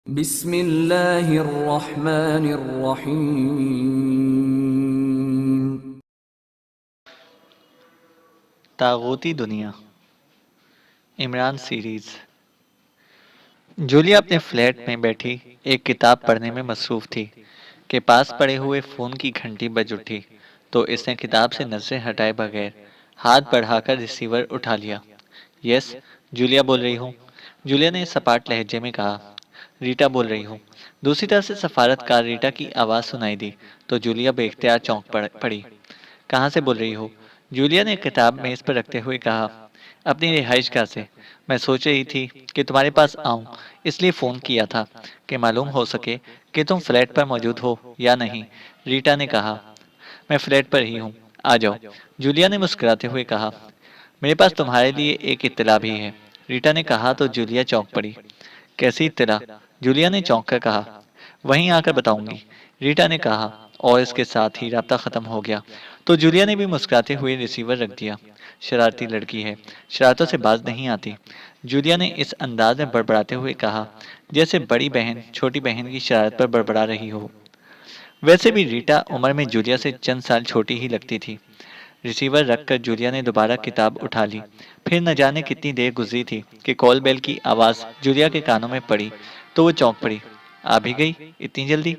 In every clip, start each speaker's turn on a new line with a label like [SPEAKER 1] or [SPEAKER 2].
[SPEAKER 1] बिस्मिल्लाहिर्रहमानिर्रहीम।
[SPEAKER 2] तागूती दुनिया Imran series. Julia अपने फ्लैट में बैठी एक किताब पढ़ने में मसरूफ थी कि पास पड़े हुए फोन की घंटी बज उठी तो इसने किताब से नजरें हटाए बगैर हाथ बढ़ाकर रिसीवर उठा लिया। यस, जूलिया बोल रही हूँ, जूलिया ने सपाट लहजे में कहा। रीटा बोल रही हूँ। दूसरी तरफ से सफारतकार रीटा की आवाज सुनाई दी तो जूलिया बेख्तियार चौंक पड़ी। कहाँ से बोल रही हो? जूलिया ने किताब मेज पर रखते हुए कहा। अपनी रिहाइशगाह से। मैं सोच रही थी कि तुम्हारे पास आऊं, इसलिए फोन किया था कि मालूम हो सके कि तुम फ्लैट पर मौजूद हो या नहीं। रीटा ने कहा। मैं फ्लैट पर ही हूँ, आ जाओ, जूलिया ने मुस्कुराते हुए कहा। मेरे पास तुम्हारे लिए एक इत्तला भी है, रीटा ने कहा तो जूलिया चौंक पड़ी। कैसी इत्तला? जूलिया ने चौंक कर कहा। वहीं आकर बताऊंगी, रीटा ने कहा और इसके साथ ही रास्ता खत्म हो गया तो जूलिया ने भी मुस्कुराते हुए रिसीवर रख दिया। शरारती लड़की है, शरारतों से बाज नहीं आती, जूलिया ने इस अंदाज में बड़बड़ाते हुए कहा जैसे बड़ी बहन छोटी बहन की शरारत पर बड़बड़ा रही हो। वैसे भी रीटा उम्र में जूलिया से चंद साल छोटी ही लगती थी। रिसीवर रखकर जूलिया ने दोबारा किताब उठा ली। फिर न जाने कितनी देर गुजरी थी कि कॉल बेल की आवाज जूलिया के कानों में पड़ी तो वो चौंक पड़ी। आ भी गई इतनी जल्दी?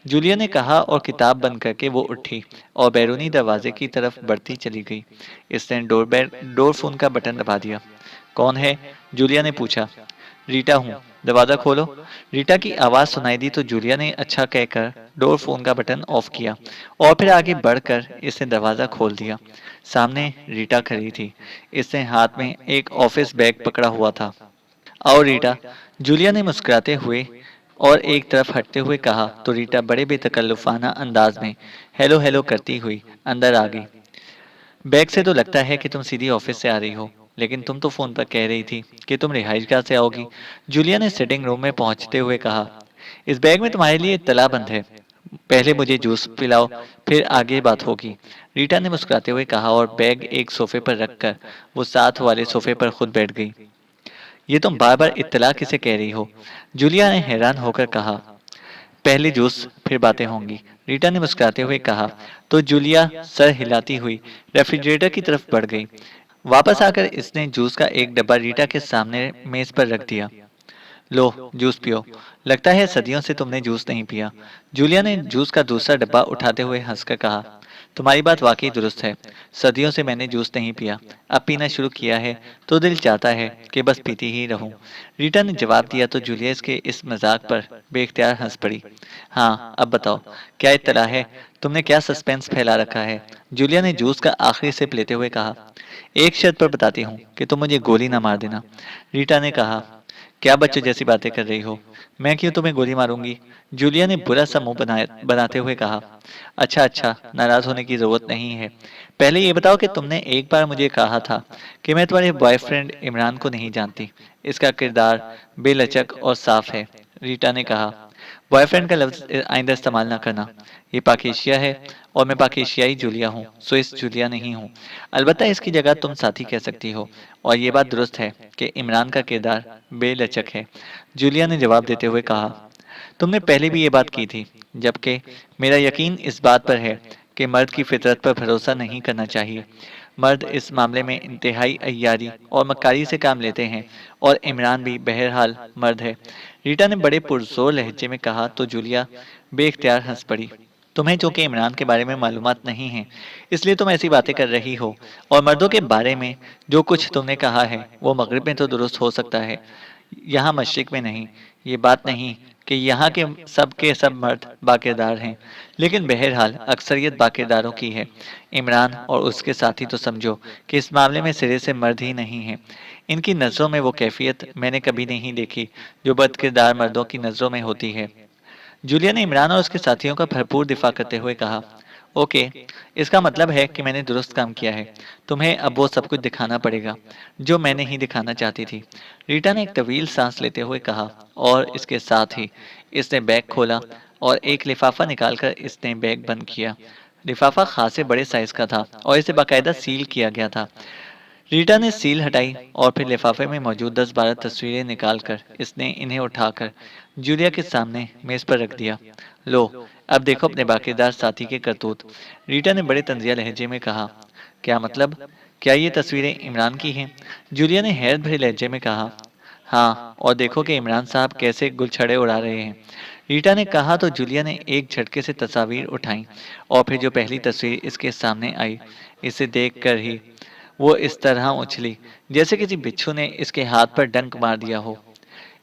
[SPEAKER 2] जूलिया ने कहा और किताब बंद करके वो उठी और बैरूनी दरवाजे की तरफ बढ़ती चली गई। इसने डोर फोन का बटन दबा दिया। कौन है? जूलिया ने पूछा। रीटा हूँ, दरवाजा खोलो। रीटा की आवाज सुनाई दी तो जूलिया ने अच्छा कहकर डोर फोन का बटन ऑफ किया और फिर आगे बढ़कर इसने दरवाजा खोल दिया। सामने रीटा खड़ी थी। इसने हाथ में एक ऑफिस बैग पकड़ा हुआ था। आओ रीटा, जूलिया ने मुस्कुराते हुए और एक तरफ हटते हुए कहा तो रीटा बड़े बेतकल्लुफाना अंदाज में हेलो हेलो करती हुई अंदर आ गई। बैग से तो लगता है कि तुम सीधी ऑफिस से आ रही हो, लेकिन तुम तो फोन पर कह रही थी कि तुम रिहाइशगाह से आओगी, जूलिया ने सिटिंग रूम में पहुंचते हुए कहा। इस बैग में तुम्हारे लिए तालाबंद है, पहले मुझे जूस पिलाओ, फिर आगे बात होगी, रीटा ने मुस्कुराते हुए कहा और बैग एक सोफे पर रखकर वो साथ वाले सोफे पर खुद बैठ गई। ये तुम बार बार इत्तला किसे कह रही हो? जूलिया ने हैरान होकर कहा। पहले जूस फिर बातें होंगी, रीटा ने मुस्कुराते हुए कहा तो जूलिया सर हिलाती हुई रेफ्रिजरेटर की तरफ बढ़ गई। वापस आकर इसने जूस का एक डब्बा रीटा के सामने मेज पर रख दिया। लो जूस पियो, लगता है सदियों से तुमने जूस नहीं पिया, जूलिया ने जूस का दूसरा डब्बा उठाते हुए हंसकर कहा। तुम्हारी बात वाकई दुरुस्त है, सदियों से मैंने जूस नहीं पिया, अब पीना शुरू किया है तो दिल चाहता है कि बस पीती ही रहूं। रीटा ने जवाब दिया तो जूलिया इसके इस मजाक पर बेख्तियार हंस पड़ी। हाँ अब बताओ, क्या इत्तला है? तुमने क्या सस्पेंस फैला रखा है? जूलिया ने जूस का आखिरी सिप लेते हुए कहा। एक शर्त पर बताती हूँ कि तुम मुझे गोली ना मार देना, रीटा ने कहा। क्या बच्चों जैसी बातें कर रही हो, मैं क्यों तुम्हें गोली मारूंगी? जूलिया ने बुरा सा मुंह बनाते हुए कहा। अच्छा अच्छा, नाराज होने की जरूरत नहीं है। पहले ये बताओ कि तुमने एक बार मुझे कहा था कि मैं तुम्हारे बॉयफ्रेंड इमरान को नहीं जानती, इसका किरदार बेलचक और साफ है, रीटा ने कहा। बॉयफ्रेंड का लफ्ज आइंदा इस्तेमाल ना करना, ये पाकिस्तान है और मैं पाकिस्तानी जूलिया हूँ, स्विस जूलिया नहीं हूँ। अलबत्ता इसकी जगह तुम साथी कह सकती हो और ये बात दुरुस्त है कि इमरान का किरदार बेलचक है, जूलिया ने जवाब देते हुए कहा। तुमने पहले भी ये बात की थी, जबकि मेरा यकीन इस बात पर है कि मर्द की फितरत पर भरोसा नहीं करना चाहिए। मर्द इस मामले में इंतहाई अय्यारी और मक्कारी से काम लेते हैं और इमरान भी बहरहाल मर्द है, रीटा ने बड़े पुरजोर लहजे में कहा तो जूलिया बेख्तियार हंस पड़ी। तुम्हें चूंकि इमरान के बारे में मालूमात नहीं है, इसलिए तुम ऐसी बातें कर रही हो, और मर्दों के बारे में जो कुछ तुमने कहा है वो मगरिब में तो दुरुस्त हो सकता है, यहाँ मशरिक में नहीं। ये बात नहीं कि यहाँ के सब मर्द बाकिरदार हैं, लेकिन बहरहाल अक्सरियत बाकिरदारों की है। इमरान और उसके साथी तो समझो कि इस मामले में सिरे से मर्द ही नहीं है। इनकी नज़रों में वो कैफियत मैंने कभी नहीं देखी जो बदकिरदार मर्दों की नज़रों में होती है। जूलिया ने इमरान और उसके साथियों का भरपूर दिफा करते हुए कहा। ओके, इसका मतलब है कि मैंने दुरुस्त काम किया है, तुम्हें अब वो सब कुछ दिखाना पड़ेगा जो मैं नहीं दिखाना चाहती थी, रीटा ने एक तवील सांस लेते हुए कहा और इसके साथ ही इसने बैग खोला और एक लिफाफा निकालकर इसने बैग बंद किया। लिफाफा खासे बड़े साइज का था और इसे बाकायदा सील किया गया था। रीटा ने सील हटाई और फिर लिफाफे में मौजूद 10-12 तस्वीरें निकालकर इसने इन्हें उठाकर जूलिया के सामने मेज पर रख दिया। लो, अब देखो अपने बाकीदार साथी के करतूत। रीटा ने बड़े तंजिया लहजे में कहा। क्या मतलब? क्या ये तस्वीरें इमरान की हैं? जूलिया ने हैरत भरे लहजे में कहा। हाँ, और देखो कि इमरान साहब कैसे गुलछड़े उड़ा रहे हैं। रीटा ने कहा तो जूलिया ने एक झटके से तस्वीर उठाई और फिर जो पहली तस्वीर इसके सामने आई, इसे देखकर ही वो इस तरह उछली जैसे किसी बिच्छू ने इसके हाथ पर डंक मार दिया हो।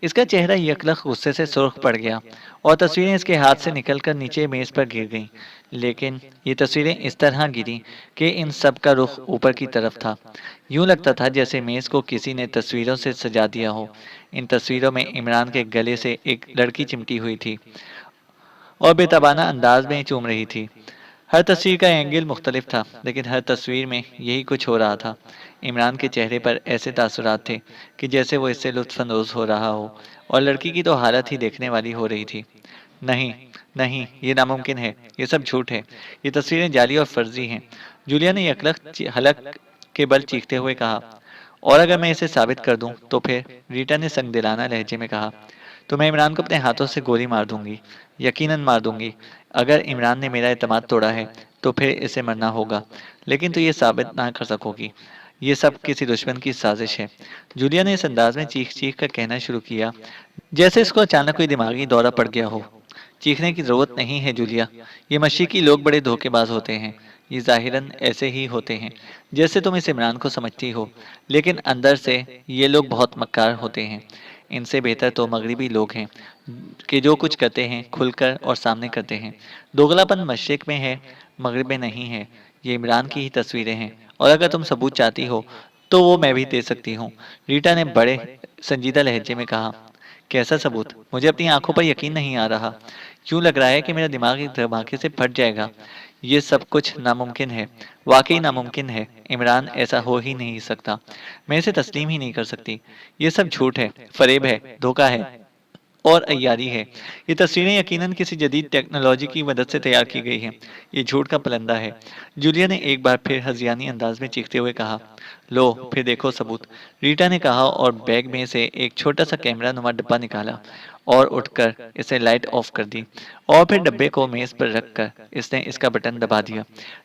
[SPEAKER 2] इसका चेहरा यकलख गुस्से से सुर्ख पड़ गया और तस्वीरें इसके हाथ से निकलकर नीचे मेज पर गिर गईं। लेकिन ये तस्वीरें इस तरह गिरी कि इन सब का रुख ऊपर की तरफ था। यूं लगता था जैसे मेज को किसी ने तस्वीरों से सजा दिया हो। इन तस्वीरों में इमरान के गले से एक लड़की चिमटी हुई थी और बेतबाना अंदाज में चूम रही थी। हर तस्वीर का एंगल मुख्तलिफ था, लेकिन हर तस्वीर में यही कुछ हो रहा था। इमरान के चेहरे पर ऐसे तासुरात थे कि जैसे वो इससे लुत्फानंदोज हो रहा हो, और लड़की की तो हालत ही देखने वाली हो रही थी। नहीं, नहीं, ये नामुमकिन है, ये सब झूठ है, ये तस्वीरें जाली और फर्जी हैं। जूलिया ने हलक के बल चीखते हुए कहा। और अगर मैं इसे साबित कर दूं, तो फिर? रीटा ने संगदिलाना लहजे में कहा। तो मैं इमरान को अपने हाथों से गोली मार दूंगी, यकीनन मार दूंगी। अगर इमरान ने मेरा एतमाद तोड़ा है, तो फिर इसे मरना होगा, लेकिन तो ये साबित ना कर सकोगी। ये सब किसी दुश्मन की साजिश है। जूलिया ने इस अंदाज में चीख चीख कर कहना शुरू किया, जैसे इसको अचानक कोई दिमागी दौरा पड़ गया हो। चीखने की जरूरत नहीं है जूलिया, ये मशीकी लोग बड़े धोखेबाज होते हैं। ये जाहिरन ऐसे ही होते हैं, जैसे तुम इस इमरान को समझती हो, लेकिन अंदर से ये लोग बहुत मक्कार होते हैं। इनसे बेहतर तो मगरिबी लोग हैं कि जो कुछ करते हैं खुलकर और सामने करते हैं। दोगलापन मशरिक में है, मगरिब में नहीं है। ये इमरान की ही तस्वीरें हैं, और अगर तुम सबूत चाहती हो तो वो मैं भी दे सकती हूँ। रीटा ने बड़े संजीदा लहजे में कहा। कैसा सबूत? मुझे अपनी आंखों पर यकीन नहीं आ रहा। यूं लग रहा है कि मेरा दिमाग एक धमाके से फट जाएगा। ये सब कुछ नामुमकिन है, वाकई नामुमकिन है। इमरान ऐसा हो ही नहीं सकता। मैं इसे तस्लीम ही नहीं कर सकती। ये सब झूठ है, फरेब है, धोखा है और अय्यारी है। ये तस्वीरें यकीनन किसी जदीद टेक्नोलॉजी की मदद से तैयार की गई हैं। ये झूठ का पलंदा है। जूलिया ने एक बार फिर हजियानी अंदाज में चीखते हुए कहा। लो, फिर देखो सबूत। रीटा ने कहा और बैग में से एक छोटा सा कैमरा नुमा डब्बा निकाला और उठकर इसे लाइट ऑफ कर दी, और फिर डब्बे को मेज पर रखकर इसने इसका बटन दबा दिया।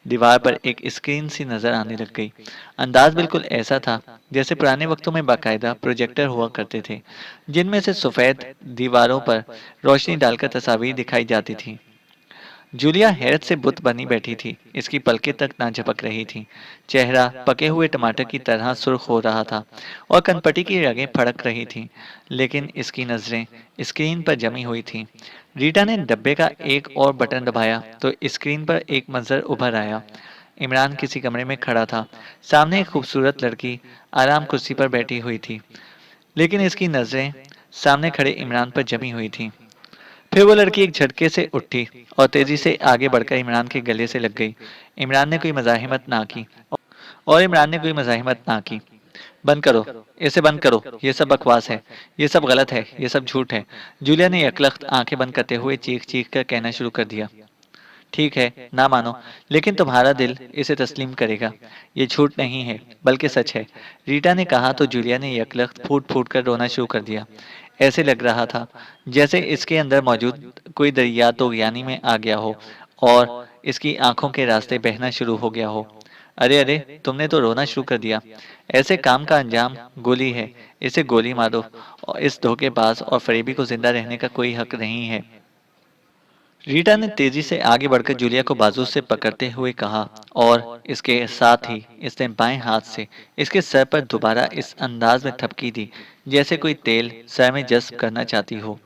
[SPEAKER 2] दीवार पर एक स्क्रीन सी नजर आने लग गई। अंदाज बिल्कुल ऐसा था जैसे पुराने वक्तों में बाकायदा प्रोजेक्टर हुआ करते थे, जिनमें से सफेद दीवारों पर रोशनी डालकर तस्वीर दिखाई जाती थी। जूलिया हैरत से बुत बनी बैठी थी। इसकी पलकें तक ना झपक रही थीं। चेहरा पके हुए टमाटर की तरह सुर्ख हो रहा था और कनपटी की रगें फड़क रही थीं, लेकिन इसकी नजरें स्क्रीन पर जमी हुई थीं। रीटा ने डब्बे का एक और बटन दबाया तो स्क्रीन पर एक मंजर उभर आया। इमरान किसी कमरे में खड़ा था। सामने एक खूबसूरत लड़की आराम कुर्सी पर बैठी हुई थी, लेकिन इसकी नजरें सामने खड़े इमरान पर जमी हुई थीं। फिर वो लड़की एक झटके से उठी और तेजी से आगे बढ़कर इमरान के गले से लग गई। इमरान ने कोई मज़ाहिमत ना की और इमरान ने कोई मज़ाहिमत ना की। बंद करो, इसे बंद करो, ये सब बकवास है, ये सब गलत है, ये सब झूठ है। जूलिया ने यकलख्त आंखें बंद करते हुए चीख चीख कर कहना शुरू कर दिया। ठीक है, ना मानो, लेकिन तुम्हारा दिल इसे तस्लीम करेगा। ये झूठ नहीं है, बल्कि सच है। रीटा ने कहा तो जूलिया ने यकलख्त फूट फूट कर रोना शुरू कर दिया। ऐसे लग रहा था जैसे इसके अंदर मौजूद कोई दरिया तो ज्ञानी में आ गया हो और इसकी आंखों के रास्ते बहना शुरू हो गया हो। अरे अरे, तुमने तो रोना शुरू कर दिया। ऐसे काम का अंजाम गोली है। इसे गोली मारो, और इस धोखेबाज और फरेबी को जिंदा रहने का कोई हक नहीं है। रीटा ने तेजी से आगे बढ़कर जूलिया को बाजू से पकड़ते हुए कहा, और इसके साथ ही इसने बाएं हाथ से इसके सर पर दोबारा इस अंदाज में थपकी दी जैसे कोई तेल सर में जज्ब करना चाहती हो।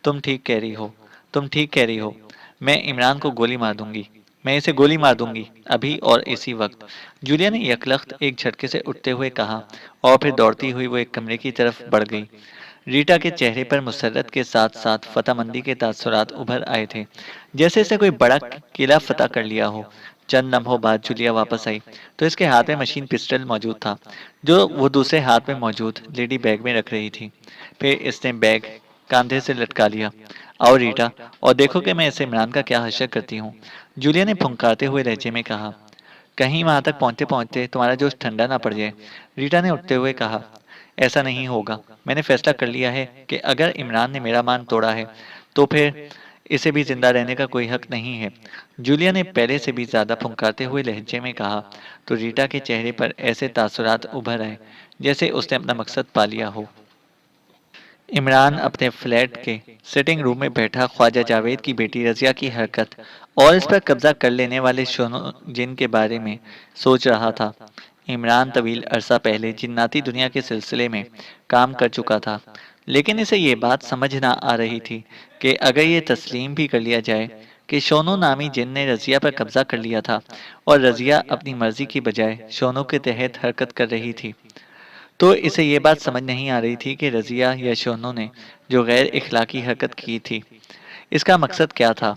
[SPEAKER 2] तुम ठीक कह रही हो, तुम ठीक कह रही हो। मैं इमरान को गोली मार दूंगी, मैं इसे गोली मार दूंगी, अभी और इसी वक्त। जूलिया ने यकलख्त एक झटके से उठते हुए कहा, और फिर दौड़ती हुई वो एक कमरे की तरफ बढ़ गई। रीटा के चेहरे पर मुसर्रत के साथ साथ फतहमंदी के तासुरात उभर आए थे, जैसे इसे कोई बड़ा किला फतह कर लिया हो। चंद लम्हों बाद जूलिया वापस आई तो इसके हाथ में मशीन पिस्टल मौजूद था, जो वो दूसरे हाथ में मौजूद लेडी बैग में रख रही थी। फिर इसने बैग कांधे से लटका लिया। आओ रीटा, और देखो कि मैं इसे इमरान का क्या हश्र करती हूँ। जूलिया ने फुंकारते हुए लहजे में कहा। कहीं वहां तक पहुंचते पहुंचते तुम्हारा जोश ठंडा ना पड़ जाए। रीटा ने उठते हुए कहा, ऐसा नहीं होगा। मैंने फैसला कर लिया है कि अगर इमरान ने मेरा मान तोड़ा है तो फिर इसे भी जिंदा रहने का कोई हक नहीं है। जूलिया ने पहले से भी ज्यादा फुंकारते हुए लहजे में कहा, तो रीटा के चेहरे पर ऐसे तासुरात उभर आए जैसे उसने अपना मकसद पा लिया हो। इमरान अपने फ्लैट के सिटिंग रूम में बैठा ख्वाजा जावेद की बेटी रजिया की हरकत और इस पर कब्जा कर लेने वाले शोनो जिन के बारे में सोच रहा था। इमरान तवील अरसा पहले जिन्नाती दुनिया के सिलसिले में काम कर चुका था, लेकिन इसे ये बात समझ ना आ रही थी कि अगर ये तस्लीम भी कर लिया जाए कि शोनो नामी जिन ने रजिया पर कब्जा कर लिया था और रजिया अपनी मर्जी की बजाय शोनो के तहत हरकत कर रही थी, तो इसे ये बात समझ नहीं आ रही थी कि रज़िया या शोनो ने जो गैर इखलाकी हरकत की थी, इसका मकसद क्या था।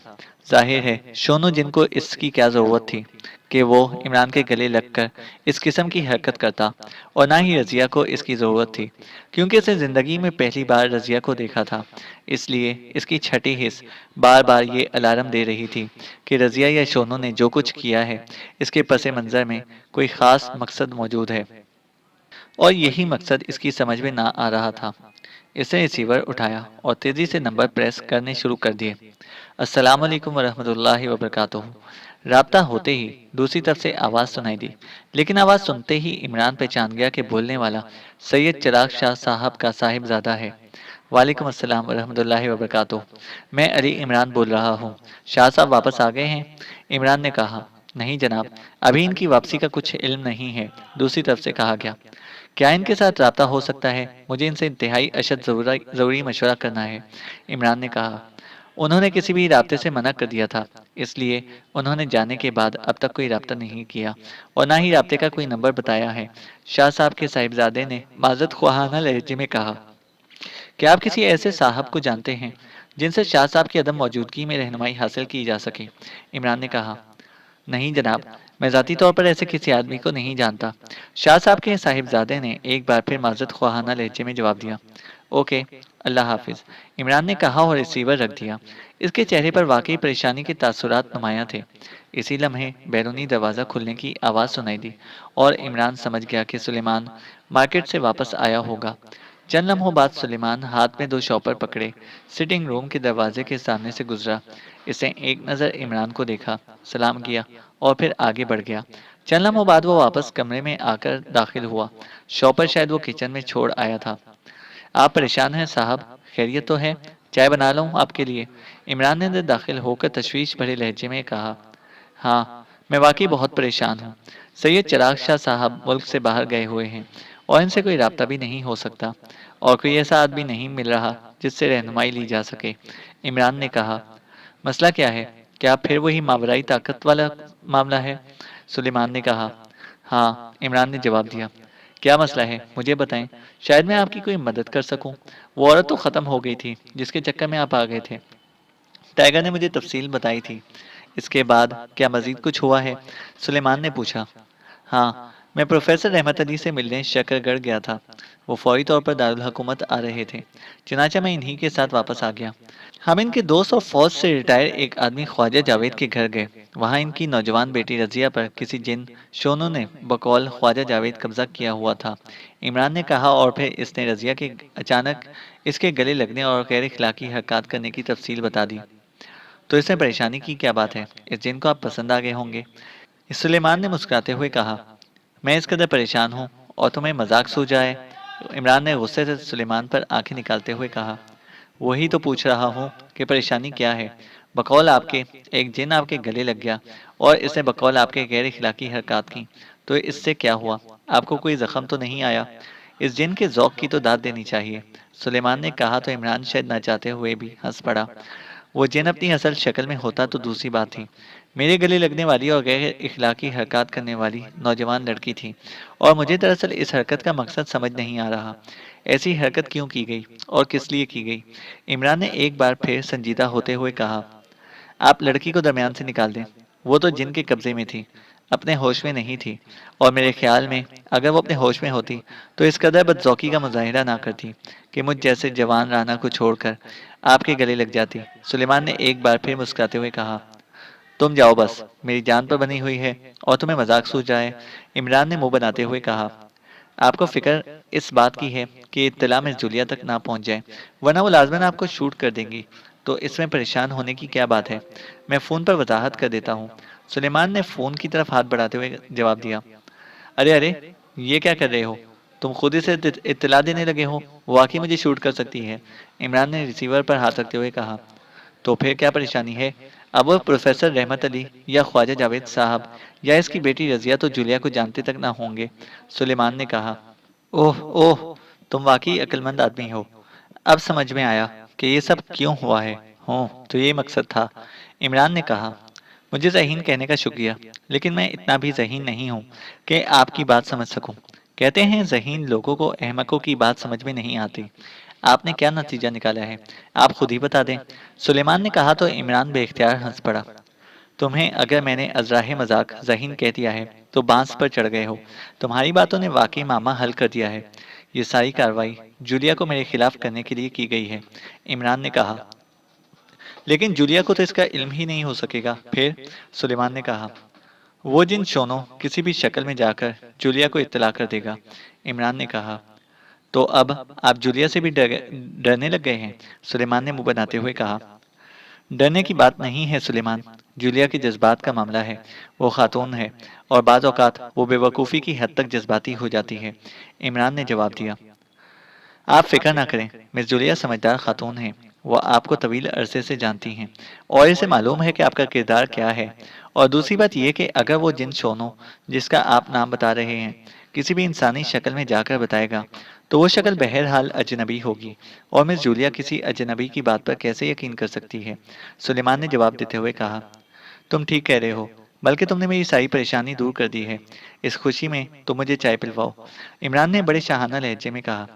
[SPEAKER 2] जाहिर है शोनो जिनको इसकी क्या ज़रूरत थी कि वो इमरान के गले लगकर इस किस्म की हरकत करता, और ना ही रज़िया को इसकी ज़रूरत थी, क्योंकि इसे ज़िंदगी में पहली बार रज़िया को देखा था। इसलिए इसकी छठी हिस्स बार बार ये अलार्म दे रही थी कि रज़िया या शोनो ने जो कुछ किया है, इसके पस मंज़र में कोई ख़ास मकसद मौजूद है, और यही मकसद इसकी समझ में ना आ रहा था। इसने रिसीवर उठाया और तेजी से नंबर प्रेस करने शुरू कर दिए। अस्सलाम वालेकुम वरहमतुल्लाहि वबरकातुहू। राब्ता होते ही दूसरी तरफ से आवाज़ सुनाई दी, लेकिन आवाज़ सुनते ही इमरान पहचान गया कि बोलने वाला सैयद चिराग शाह साहब का साहिबजादा है। वालेकुम अस्सलाम वरहमतुल्लाहि वबरकातुहू। मैं अली इमरान बोल रहा हूँ। शाह साहब वापस आ गए हैं? इमरान ने कहा, नहीं जनाब, अभी इनकी वापसी का कुछ इल्म नहीं है। दूसरी तरफ से कहा गया, क्या इनके साथ राब्ता हो सकता है? मुझे इनसे इंतहाई अशद ज़रूरी मशवरा करना है। इमरान ने कहा, उन्होंने किसी भी राब्ते से मना कर दिया था, इसलिए उन्होंने जाने के बाद अब तक कोई राब्ता नहीं किया और ना ही राब्ते का कोई नंबर बताया है। शाह साहब के साहिबजादे ने माजरत ख्वाहाना लहजे में कहा, क्या आप किसी ऐसे साहब को जानते हैं जिनसे शाह साहब की अदम मौजूदगी में रहनुमाई हासिल की जा सके? इमरान ने कहा, नहीं जनाब, मैं ज़ाती तौर पर ऐसे किसी आदमी को नहीं जानता। शाह साहब के साहिबजादे ने एक बार फिर माजरत ख्वाहाना लहजे में जवाब दिया। ओके, अल्लाह हाफिज। इमरान ने कहा और रिसीवर रख दिया। इसके चेहरे पर वाकई परेशानी के तासुरात नुमाया थे। इसी लम्हे बैरूनी दरवाज़ा खुलने की आवाज़ सुनाई दी और इमरान समझ गया कि सुलेमान मार्केट से वापस आया होगा। चंद लम्हों बाद सुलेमान हाथ में दो शॉपर पकड़े सिटिंग रूम के दरवाजे के सामने से गुजरा। इसने एक नज़र इमरान को देखा, सलाम किया और फिर आगे बढ़ गया। चंद लम्हों बाद वो वापस कमरे में आकर दाखिल हुआ। शॉपर शायद वो किचन में छोड़ आया था। आप परेशान हैं साहब? खैरियत तो है? चाय बना लूं आपके लिए? इमरान ने अंदर दाखिल होकर तशवीश भरे लहजे में कहा। हाँ, मैं वाकई बहुत परेशान हूँ। सैयद चिराग शाह साहब मुल्क से बाहर गए हुए हैं और इनसे कोई राब्ता भी नहीं हो सकता, और कोई ऐसा आदमी नहीं मिल रहा जिससे रहनुमाई ली जा सके। इमरान ने कहा, मसला क्या है? क्या फिर वही मावराई ताकत वाला मामला है? सुलेमान ने कहा। हाँ, इमरान ने जवाब दिया। क्या मसला है? मुझे बताएं, शायद मैं आपकी कोई मदद कर सकूं। वो औरत तो ख़त्म हो गई थी जिसके चक्कर में आप आ गए थे। टाइगर ने मुझे तफसील बताई थी। इसके बाद क्या मजीद कुछ हुआ है? सुलेमान ने पूछा। हाँ, मैं प्रोफेसर रहमत अली से मिलने शकरगढ़ गया था। वो फौरी तौर पर दारुल हुकूमत आ रहे थे, चुनांचे मैं इन्हीं के साथ वापस आ गया। हम इनके दोस्त और फौज से रिटायर एक आदमी ख्वाजा जावेद के घर गए। वहाँ इनकी नौजवान बेटी रजिया पर किसी जिन शोनों ने बकौल ख्वाजा जावेद कब्जा किया हुआ था। इमरान ने कहा और फिर इसने रजिया के अचानक इसके गले लगने और गैर इखलाकी हरकत करने की तफसील बता दी। तो इसमें परेशानी की क्या बात है? इस जिन को आप पसंद आ गए होंगे। सुलेमान ने मुस्कुराते हुए कहा, मैं इस कदर परेशान हूँ और तुम्हें मजाक सूझ जाए। इमरान ने गुस्से से सुलेमान पर आंखें निकालते हुए कहा, वही तो पूछ रहा हूँ कि परेशानी क्या है। बकौल आपके एक जिन आपके गले लग गया और इसने बकौल आपके गैर इखलाकी हरकत की, तो इससे क्या हुआ? आपको कोई जख्म तो नहीं आया? इस जिन के जौक की तो दाद देनी चाहिए। सुलेमान ने कहा तो इमरान शायद ना चाहते हुए भी हंस पड़ा। वो जिन अपनी असल शक्ल में होता तो दूसरी बात थी। मेरे गले लगने वाली और गैर इखलाकी हरकत करने वाली नौजवान लड़की थी, और मुझे दरअसल इस हरकत का मकसद समझ नहीं आ रहा। ऐसी हरकत क्यों की गई और किस लिए की गई? इमरान ने एक बार फिर संजीदा होते हुए कहा, आप लड़की को दरमियान से निकाल दें। वो तो जिन के कब्जे में थी, अपने होश में नहीं थी, और मेरे ख्याल में अगर वो अपने होश में होती तो इस कदर बदजौकी का मुजाहिरा ना करती कि मुझ जैसे जवान राना को छोड़कर आपके गले लग जाती। सुलेमान ने एक बार फिर मुस्कुराते हुए कहा, तुम जाओ बस, मेरी जान पर बनी हुई है और तुम्हें मजाक सूझ रहा है। इमरान ने मुंह बनाते हुए कहा। आपको फिक्र इस बात की है कि इत्तला मिस जूलिया तक ना पहुंच जाए, वरना वो लाजमन आपको शूट कर देंगी। तो इसमें परेशान होने की क्या बात है, मैं फ़ोन पर वजाहत कर देता हूँ। सुलेमान ने फ़ोन की तरफ हाथ बढ़ाते हुए जवाब दिया। अरे अरे, ये क्या कर रहे हो? तुम खुद इसे इत्तला देने लगे हो, वो वाकई मुझे शूट कर सकती है। इमरान ने रिसीवर पर हाथ रखते हुए कहा। तो फिर क्या परेशानी है? अब वो प्रोफेसर रहमत अली या ख्वाजा जावेद साहब या इसकी बेटी रजिया तो जूलिया को जानते तक ना होंगे, सुलेमान ने कहा। ओह ओह, तुम वाकई अक्लमंद आदमी हो। अब समझ में आया कि ये सब क्यों हुआ है। हो, तो ये मकसद था, इमरान ने कहा। मुझे ज़हीन कहने का शुक्रिया, लेकिन मैं इतना भी ज़हीन नहीं हूँ कि आपकी बात समझ सकूं। कहते हैं ज़हीन लोगों को अहमकों की बात समझ में नहीं आती। आपने क्या नतीजा निकाला है, आप खुद ही बता दें। सुलेमान ने कहा तो इमरान बेख्तियार हंस पड़ा। तुम्हें अगर मैंने अजराह मजाक ज़हीन कह दिया है तो बांस पर चढ़ गए हो। तुम्हारी बातों ने वाकई मामा हल कर दिया है। ये सारी कार्रवाई जूलिया को मेरे खिलाफ करने के लिए की गई है, इमरान ने कहा। लेकिन जूलिया को तो इसका इल्म ही नहीं हो सकेगा फिर, सुलेमान ने कहा। वो जिन शोनों किसी भी शक्ल में जाकर जूलिया को इत्तला कर देगा, इमरान ने कहा। तो अब आप जूलिया से भी डरने लग गए हैं, सुलेमान ने मुंह बनाते हुए कहा। डरने की बात नहीं है सुलेमान, जूलिया के जज्बात का मामला है। वो खातून है और बाज़ औक़ात वो बेवकूफ़ी की हद तक जज्बाती हो जाती है, इमरान ने जवाब दिया। आप फिक्र ना करें, मिस जूलिया समझदार खातून हैं। वो आपको तवील अरसे से जानती हैं और इसे मालूम है कि आपका किरदार क्या है। और दूसरी बात यह कि अगर वो जिन शोनों जिसका आप नाम बता रहे हैं किसी भी इंसानी शक्ल में जाकर बताएगा, तो वो शक्ल बहरहाल अजनबी होगी। और मिस जूलिया किसी अजनबी की बात पर कैसे यकीन कर सकती है, सुलेमान ने जवाब देते हुए कहा। तुम ठीक कह रहे हो, बल्कि तुमने मेरी सारी परेशानी दूर कर दी है। इस खुशी में तुम मुझे चाय पिलवाओ, इमरान ने बड़े शाहाना लहजे में कहा।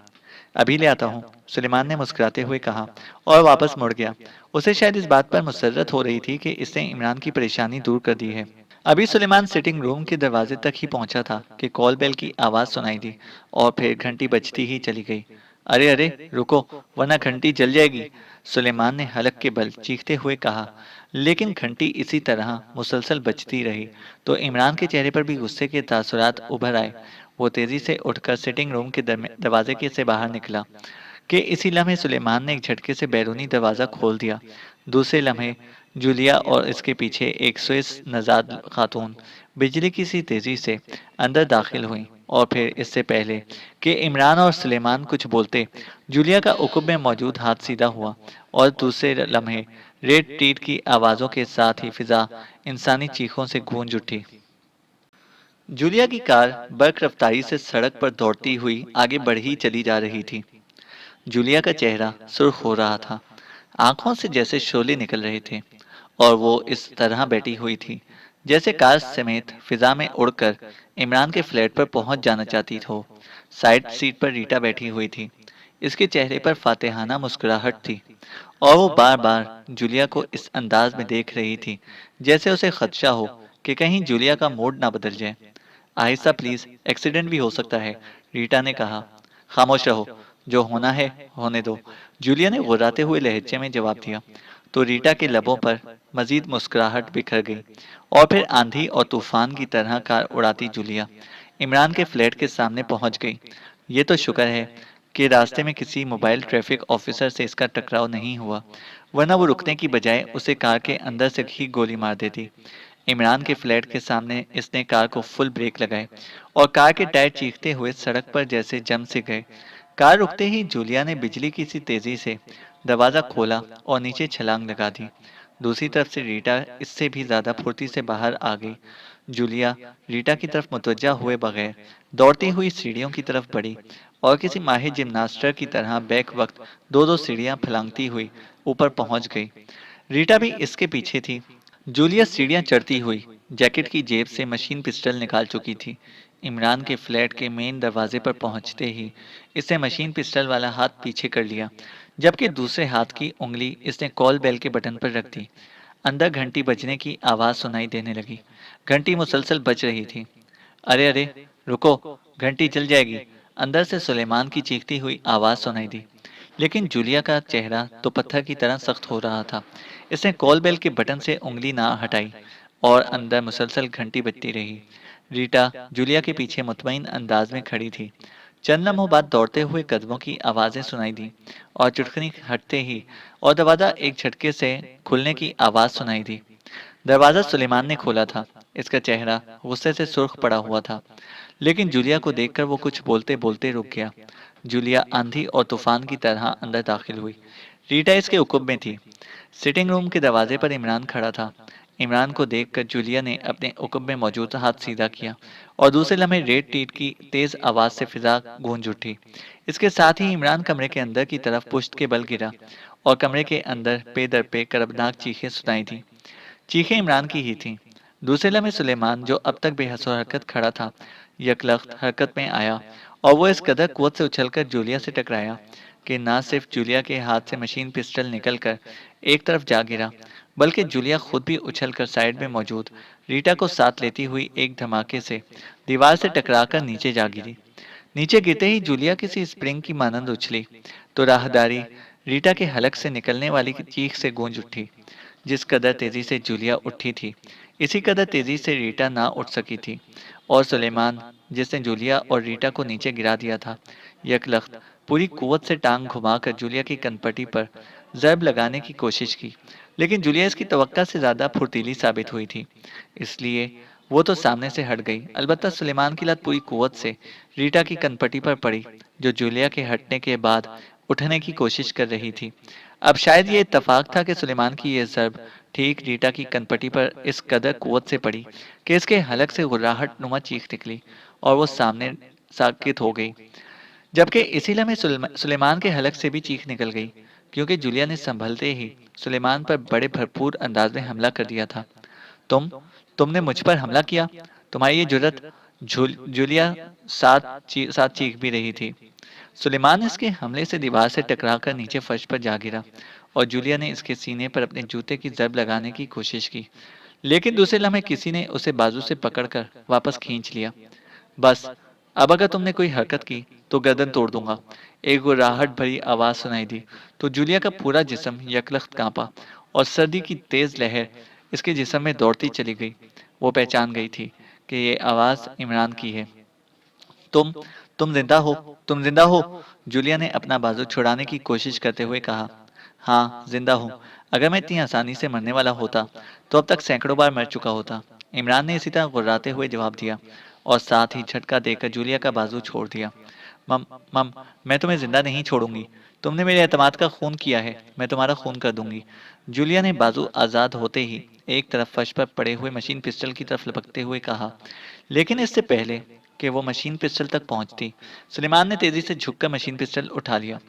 [SPEAKER 2] अभी ले आता हूँ, सुलेमान ने मुस्कुराते हुए कहा और वापस मुड़ गया। उसे शायद इस बात पर मुसर्रत हो रही थी कि इसने इमरान की परेशानी दूर कर दी है। अभी सुलेमान सिटिंग रूम के दरवाजे तक ही पहुंचा था कि कॉल बेल की आवाज़ सुनाई दी और फिर घंटी बजती ही चली गई। अरे अरे रुको, वरना घंटी जल जाएगी, सुलेमान ने हलक के बल चीखते हुए कहा। लेकिन घंटी इसी तरह मुसलसल बजती रही तो इमरान के चेहरे पर भी गुस्से के तासुरात उभर आए। वो तेजी से उठकर सिटिंग रूम के दरवाजे के से बाहर निकला कि इसी लम्हे सुलेमान ने एक झटके से बैरूनी दरवाज़ा खोल दिया। दूसरे लम्हे जूलिया और इसके पीछे एक स्विस नजाद खातून बिजली की सी तेजी से अंदर दाखिल हुई। और फिर इससे पहले कि इमरान और सुलेमान कुछ बोलते, जूलिया का उकुब में मौजूद हाथ सीधा हुआ और दूसरे लम्हे रेड टीट की आवाज़ों के साथ ही फिजा इंसानी चीखों से गूंज उठी। जूलिया की कार बर्क रफ्तारी से सड़क पर दौड़ती हुई आगे बढ़ ही चली जा रही थी। जूलिया का चेहरा सुर्ख हो रहा था, आंखों से जैसे शोले निकल रहे थे और वो इस तरह बैठी हुई थी जैसे कार समेत फिजा में उड़कर इमरान के फ्लैट पर पहुंच जाना चाहती हो। साइड सीट पर रीटा बैठी हुई थी। इसके चेहरे पर फातेहाना मुस्कुराहट थी और वो बार बार जूलिया को इस अंदाज में देख रही थी जैसे उसे खदशा हो कि कहीं जूलिया का मूड ना बदल जाए। आहिस्ता प्लीज, एक्सीडेंट भी हो सकता है, रीटा ने कहा। खामोश रहो, जो होना है होने दो, जूलिया ने गुर्राते हुए लहजे में जवाब दिया। तो रीटा के लबों पर मजीद मुस्कुराहट बिखर गई और फिर आंधी और तूफान की तरह कार उड़ाती जूलिया इमरान के फ्लैट के सामने पहुंच गई। ये तो शुक्र है कि रास्ते में किसी मोबाइल ट्रैफिक ऑफिसर से इसका टकराव नहीं हुआ, वरना वो रुकने की बजाय उसे कार के अंदर से ही गोली मार देती। इमरान के फ्लैट के सामने इसने कार को फुल ब्रेक लगाए और कार के टायर चीखते हुए सड़क पर जैसे जम से गए। कार रुकते ही जूलिया ने बिजली की सी तेजी से दरवाजा खोला और नीचे छलांग लगा दी। दूसरी तरफ से रीटा इससे भी ज्यादा फुर्ती से बाहर आ गई। जूलिया रीटा की तरफ मुतवज्जा हुए बगैर दौड़ती हुई सीढ़ियों की तरफ बढ़ी और किसी माहिर जिम्नास्टर की तरह बैक वक्त दो दो सीढ़ियां फलांगती हुई ऊपर पहुंच गई। रीटा भी इसके पीछे थी। जूलिया सीढ़ियां चढ़ती हुई जैकेट की जेब से मशीन पिस्टल निकाल चुकी थी। इमरान के फ्लैट के मेन दरवाजे पर पहुंचते ही इसने मशीन पिस्टल वाला हाथ पीछे कर लिया, जबकि दूसरे हाथ की उंगली इसने कॉल बेल के बटन पर रख दी। अंदर घंटी बजने की आवाज सुनाई देने लगी। घंटी मुसलसल बज रही थी। अरे अरे रुको, घंटी चल जाएगी, अंदर से सुलेमान की चीखती हुई आवाज सुनाई दी। लेकिन जूलिया का चेहरा तो पत्थर की तरह सख्त हो रहा था। इसने कॉल बेल के बटन से उंगली ना हटाई और अंदर मुसलसल घंटी बजती रही। रीटा जूलिया के पीछे मुतमईन अंदाज में खड़ी थी। चंद लम्हों बाद दौड़ते हुए कदमों की आवाजें सुनाई दी और चुटकनी हटते ही और दरवाजा एक झटके से खुलने की आवाज सुनाई दी। दरवाजा सुलेमान ने खोला था। इसका चेहरा गुस्से से सुर्ख पड़ा हुआ था, लेकिन जूलिया को देखकर वो कुछ बोलते बोलते रुक गया। जूलिया आंधी और तूफान की तरह अंदर दाखिल हुई। रीटा इसके उकुब में थी। सिटिंग रूम के दरवाजे पर इमरान खड़ा था। इमरान को देखकर जूलिया ने अपने उकुब में मौजूद हाथ सीधा किया और दूसरे लम्हे रेड टीट की तेज आवाज से फिजा गूंज उठी। इसके साथ ही इमरान कमरे के अंदर की तरफ पुश्त के बल गिरा और कमरे के अंदर पे दर पे करबनाक चीखें सुनाई दी। चीखें इमरान की ही थीं। दूसरे लम्हे सुलेमान, जो अब तक बेहस हरकत खड़ा था, यकलख्त हरकत में आया और वो इस कदर कुवत से उछलकर जूलिया से टकराया कि ना सिर्फ जूलिया के हाथ से मशीन पिस्टल निकलकर एक तरफ जा गिरा, बल्कि जूलिया खुद भी उछलकर साइड में मौजूद रीटा को साथ लेती हुई एक धमाके से दीवार से टकराकर नीचे जा गिरी। नीचे गिरते ही जूलिया किसी स्प्रिंग की मानंद उछली तो राहदारी रीटा के हलक से निकलने वाली चीख से गूंज उठी। जिस कदर तेजी से जूलिया उठी थी, इसी कदर तेजी से रीटा ना उठ सकी थी, और सुलेमान, जिसने जूलिया और रीटा को नीचे गिरा दिया था, यकलख्त पूरी कुवत से टांग घुमाकर जूलिया की कनपटी पर जरब लगाने की कोशिश की। लेकिन जूलिया इसकी तवक्का से ज्यादा फुर्तीली साबित हुई थी, इसलिए वो तो सामने से हट गई। अलबत्ता सुलेमान की लत पूरी कुवत से रीटा की कनपटी पर पड़ी, जो जूलिया के हटने के बाद उठने की कोशिश कर रही थी। अब शायद ये इत्तफाक था कि सुलेमान की यह ज़र्ब ठीक रीटा की कनपटी पर इस कदर कुव्वत से पड़ी कि इसके हलक से गुर्राहट नुमा चीख निकली और वो सामने साकित हो गई। जबकि इसी लम्हे सुलेमान के हलक से भी चीख निकल गई, क्योंकि जूलिया ने संभलते ही सुलेमान पर बड़े भरपूर अंदाज में हमला कर दिया था। तुम तुमने मुझ पर हमला किया, तुम्हारी ये जुर्रत। जूलिया साथ चीख भी रही थी। सुलेमान इसके हमले से दीवार से टकराकर नीचे फर्श पर जा गिरा और जूलिया ने इसके सीने पर अपने जूते की जब लगाने की कोशिश की, लेकिन दूसरे लम्हे किसी ने उसे बाजू से पकड़कर वापस खींच लिया। बस, अब अगर तुमने कोई हरकत की तो गर्दन तोड़ दूंगा। एक गुर्राहट भरी आवाज सुनाई दी तो जूलिया का पूरा जिस्म यकलख्त कांपा और सर्दी की तेज लहर इसके जिस्म में दौड़ती चली गई। वो पहचान गई थी कि ये आवाज इमरान की है। तुम तुम जिंदा हो, तुम जिंदा हो। जूलिया ने अपना बाजू छुड़ाने की कोशिश करते हुए कहा। हाँ, जिंदा हूँ। अगर मैं इतनी आसानी से मरने वाला होता तो अब तक सैकड़ों बार मर चुका होता। इमरान ने इसी तरह गुर्राते हुए जवाब दिया और साथ ही झटका देकर जूलिया का बाजू छोड़ दिया। मम मम मैं तुम्हें जिंदा नहीं छोड़ूंगी। तुमने मेरे एतमाद का खून किया है, मैं तुम्हारा खून कर दूंगी। जूलिया ने बाजू आजाद होते ही एक तरफ फर्श पर पड़े हुए मशीन पिस्टल की तरफ लपकते हुए कहा। लेकिन इससे पहले कि वो मशीन पिस्टल तक पहुंचती, सुलेमान ने तेजी से झुककर मशीन पिस्टल उठा लिया।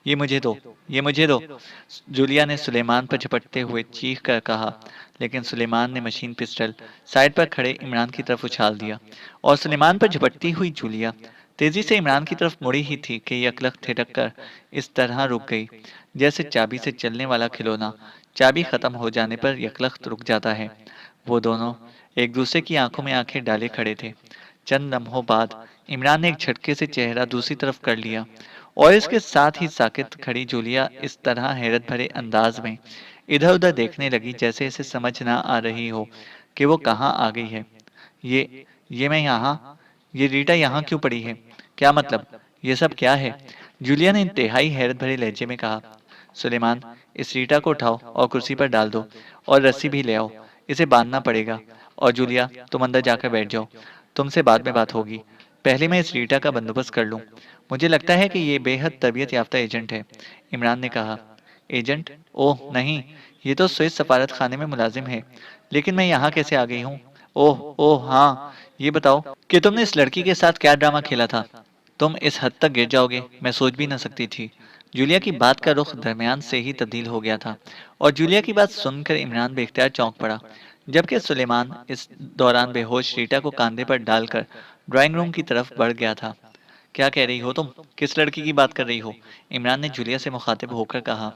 [SPEAKER 2] ये मुझे दो, ये मुझे दो। जूलिया ने सुलेमान पर झपटते हुए चीख कर कहा, लेकिन सुलेमान ने मशीन पिस्टल साइड पर खड़े इमरान की तरफ उछाल दिया और सुलेमान पर झपटती हुई जूलिया तेजी से इमरान की तरफ मुड़ी ही थी कि यकलख थिरक कर इस तरह रुक गई, जैसे चाबी से चलने वाला खिलौना चाबी खत्म हो जाने पर यकलख रुक जाता है। वो दोनों एक दूसरे की आंखों में आंखें डाले खड़े थे। चंद लम्हों बाद इमरान ने एक झटके से चेहरा दूसरी तरफ कर लिया और इसके साथ ही साकित खड़ी जूलिया इस तरह हैरत भरे अंदाज में इधर उधर देखने लगी जैसे इसे समझ ना आ रही हो कि वो कहाँ आ गई है। ये मैं यहाँ, ये रीटा यहाँ क्यों पड़ी है? क्या मतलब? ये सब क्या है? जूलिया ने इंतहाई हैरत भरे लहजे में कहा। सुलेमान, इस रीटा को उठाओ और कुर्सी पर डाल दो और रस्सी भी ले आओ, इसे बांधना पड़ेगा। और जूलिया, तुम अंदर जाकर बैठ जाओ, तुमसे बाद में बात होगी। पहले मैं इस रीटा का बंदोबस्त कर लूं। मुझे लगता है कि ये बेहद तरबियत याफ्ता एजेंट है। इमरान ने कहा। एजेंट? ओह नहीं, ये तो स्विस सफारत खाने में मुलाजिम है। लेकिन मैं यहाँ कैसे आ गई हूँ? ओह ओह हाँ, ये बताओ कि तुमने इस लड़की के साथ क्या ड्रामा खेला था। तुम इस हद तक गिर जाओगे, मैं सोच भी न सकती थी। जूलिया की बात का रुख दरमियान से ही तब्दील हो गया था और जूलिया की बात सुनकर इमरान बेख्तियार चौंक पड़ा, जबकि सुलेमान इस दौरान बेहोश रीटा को कंधे पर डालकर ड्राइंग रूम की तरफ बढ़ गया था। क्या कह रही हो तुम? किस लड़की की बात कर रही हो? इमरान ने जूलिया से मुखातिब होकर कहा।